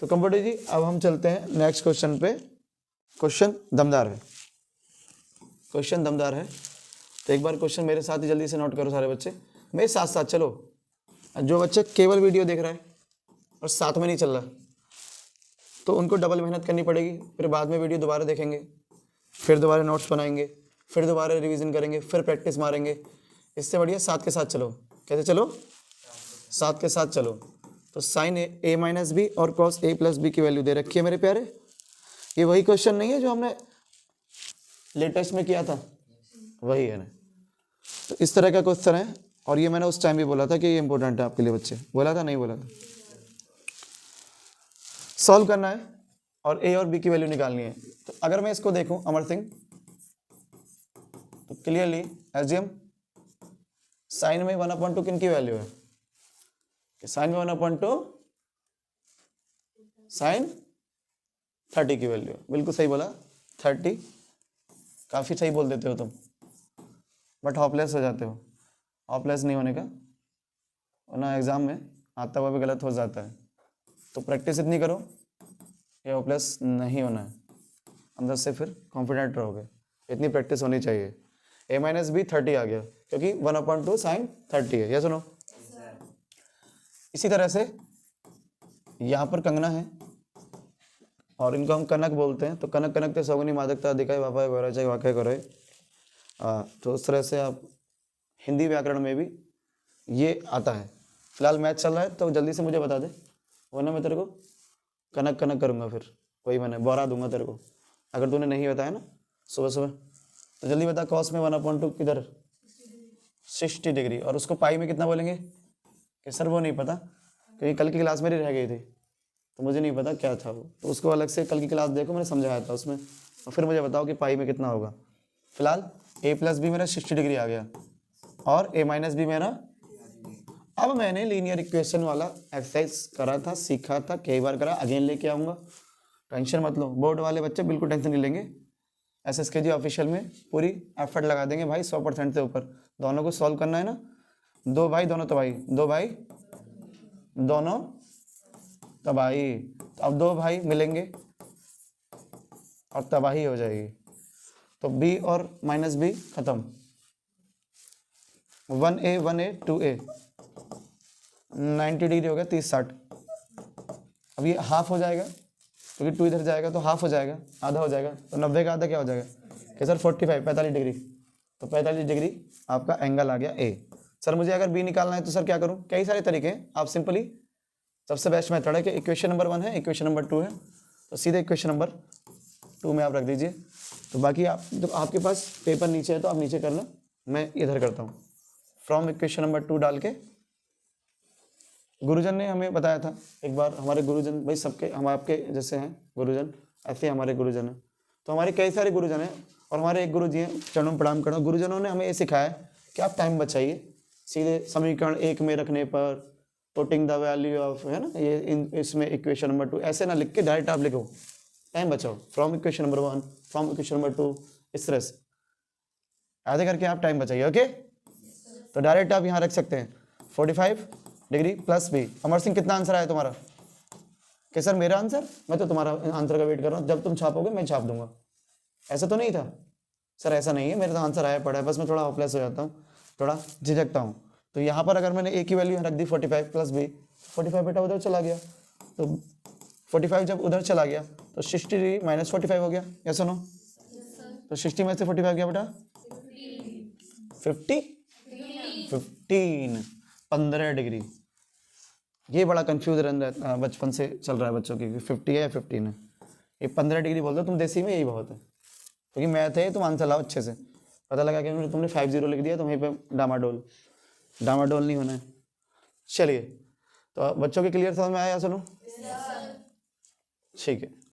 तो कंप्यूटर जी अब हम चलते हैं नेक्स्ट क्वेश्चन पे। क्वेश्चन दमदार है, क्वेश्चन दमदार है। तो एक बार क्वेश्चन मेरे साथ ही जल्दी से नोट करो सारे बच्चे, मेरे साथ साथ चलो। जो बच्चा केवल वीडियो देख रहा है और साथ में नहीं चल रहा तो उनको डबल मेहनत करनी पड़ेगी, फिर बाद में वीडियो दोबारा देखेंगे, फिर दोबारा नोट्स बनाएंगे, फिर दोबारा रिवीजन करेंगे, फिर प्रैक्टिस मारेंगे। इससे बढ़िया साथ के साथ चलो। कैसे चलो? साथ के साथ चलो। तो साइन ए माइनस बी और कॉस ए प्लस बी की वैल्यू दे रखी है मेरे प्यारे। ये वही क्वेश्चन नहीं है जो हमने लेटेस्ट में किया था? वही है ना। तो इस तरह का क्वेश्चन है और ये मैंने उस टाइम भी बोला था कि ये इंपॉर्टेंट है आपके लिए बच्चे। बोला था नहीं बोला था? सॉल्व करना है और ए और बी की वैल्यू निकालनी है। तो अगर मैं इसको देखूं अमर सिंह, तो क्लियरली एज्यूम साइन में 1/2 किन की वैल्यू है? कि साइन में 1/2 साइन 30 की वैल्यू है। बिल्कुल सही बोला, 30। काफी सही बोल देते हो तुम, बट हॉपलेस हो जाते हो। हॉपलेस नहीं होने का, वरना एग्जाम में आता हुआ भी गलत हो जाता है। तो प्रैक्टिस इतनी करो ये हॉपलेस नहीं होना है, अंदर से फिर कॉन्फिडेंट रहोगे। इतनी प्रैक्टिस होनी चाहिए। ए माइनस बी 30 आ गया क्योंकि 1/2 साइन 30 है। ये सुनो, इसी तरह से यहाँ पर कंगना है और इनको हम कनक बोलते हैं। तो कनक कनक ते सौगनी मादकता दिखाए वापा वराचाई वाक़े करे। तो उस तरह से आप हिंदी व्याकरण में भी ये आता है। फिलहाल मैच चल रहा है तो जल्दी से मुझे बता दे, वरना मैं तेरे को कनक कनक करूँगा, फिर वही मैंने बोरा दूंगा तेरे को अगर तूने नहीं बताया ना सुबह सुबह। तो जल्दी बता, कॉस में 1/2 किधर? 60 डिग्री। और उसको पाई में कितना बोलेंगे? कि सर वो नहीं पता क्योंकि कल की क्लास मेरी रह गई थी तो मुझे नहीं पता क्या था वो। तो उसको अलग से कल की क्लास देखो, मैंने समझाया था उसमें, और फिर मुझे बताओ कि पाई में कितना होगा। फिलहाल ए प्लस बी मेरा 60 डिग्री आ गया और ए माइनस बी मेरा। अब मैंने लीनियर इक्वेशन वाला एक्सरसाइज करा था, सीखा था, कई बार करा, अगेन लेके आऊँगा। टेंशन मत लो, बोर्ड वाले बच्चे बिल्कुल टेंशन नहीं लेंगे। SSKG ऑफिशियल में पूरी एफर्ट लगा देंगे भाई, 100% से ऊपर। दोनों को सॉल्व करना है ना, दो भाई दोनों तबाही, दो भाई दोनों तबाही। तो अब दो भाई मिलेंगे और तबाही हो जाएगी। तो बी और माइनस बी खत्म, 1a 1a 2a 90 डिग्री हो गया, 30-60। अब ये हाफ हो जाएगा क्योंकि 2 इधर जाएगा तो हाफ हो जाएगा, आधा हो जाएगा। तो 90 का आधा क्या हो जाएगा? कि सर 45 डिग्री। तो 45 डिग्री आपका एंगल आ गया ए। सर मुझे अगर बी निकालना है तो सर क्या करूं? कई सारे तरीके हैं। आप सिंपली, सबसे बेस्ट मेथड है कि इक्वेशन नंबर 1 है, इक्वेशन नंबर 2 है, तो सीधे इक्वेशन नंबर 2 में आप रख दीजिए। तो बाकी आप जब आपके पास पेपर नीचे है तो आप नीचे कर लो, मैं इधर करता हूँ। फ्रॉम इक्वेशन नंबर 2 डाल के, गुरुजन ने हमें बताया था एक बार, हमारे गुरुजन भाई सबके, हम आपके जैसे हैं गुरुजन, ऐसे हमारे गुरुजन हैं। तो हमारे कई सारे गुरुजन हैं और हमारे एक गुरु जी हैं, चरणों में प्रणाम करो। गुरुजनों ने हमें ये सिखाया कि आप टाइम बचाइए, सीधे समीकरण 1 में रखने पर पुटिंग द वैल्यू ऑफ, है ना, ये इसमें इक्वेशन नंबर 2 ऐसे ना लिख के डायरेक्ट आप लिखो, टाइम बचाओ। From equation number 1, from equation number 2, इस तरह से ऐसे करके आप टाइम बचाइए। ओके, तो डायरेक्ट आप यहाँ रख सकते हैं 45 degree plus B. Amar Singh कितना आंसर आया तुम्हारा? कि सर मेरा आंसर, मैं तो तुम्हारा आंसर का वेट कर रहा हूँ, जब तुम छापोगे मैं छाप दूंगा। ऐसा तो नहीं था सर? ऐसा नहीं है, मेरा तो आंसर आया पड़ा है, बस मैं थोड़ा हॉपलेस हो जाता हूँ, थोड़ा झिझकता हूँ। तो यहाँ पर अगर मैंने ए की वैल्यू रख दी 45 प्लस बी, 45 बेटा उधर चला गया, तो 45 जब उधर चला गया तो 60 माइनस 45 हो गया। या सुनो, तो 60 में से 45 गया बेटा 15 डिग्री। ये बड़ा कंफ्यूज रहता है, बचपन से चल रहा है बच्चों की, 50 है या 15 है। ये 15 डिग्री बोल दो तुम, देसी में यही बहुत है, क्योंकि मैथ है, तुम आंसर लाओ अच्छे से। पता लगा कि तुमने 50 लिख दिया तो वहीं पे डामाडोल नहीं होना है। चलिए, तो बच्चों के क्लियर समझ में आया? सुनो, ठीक है।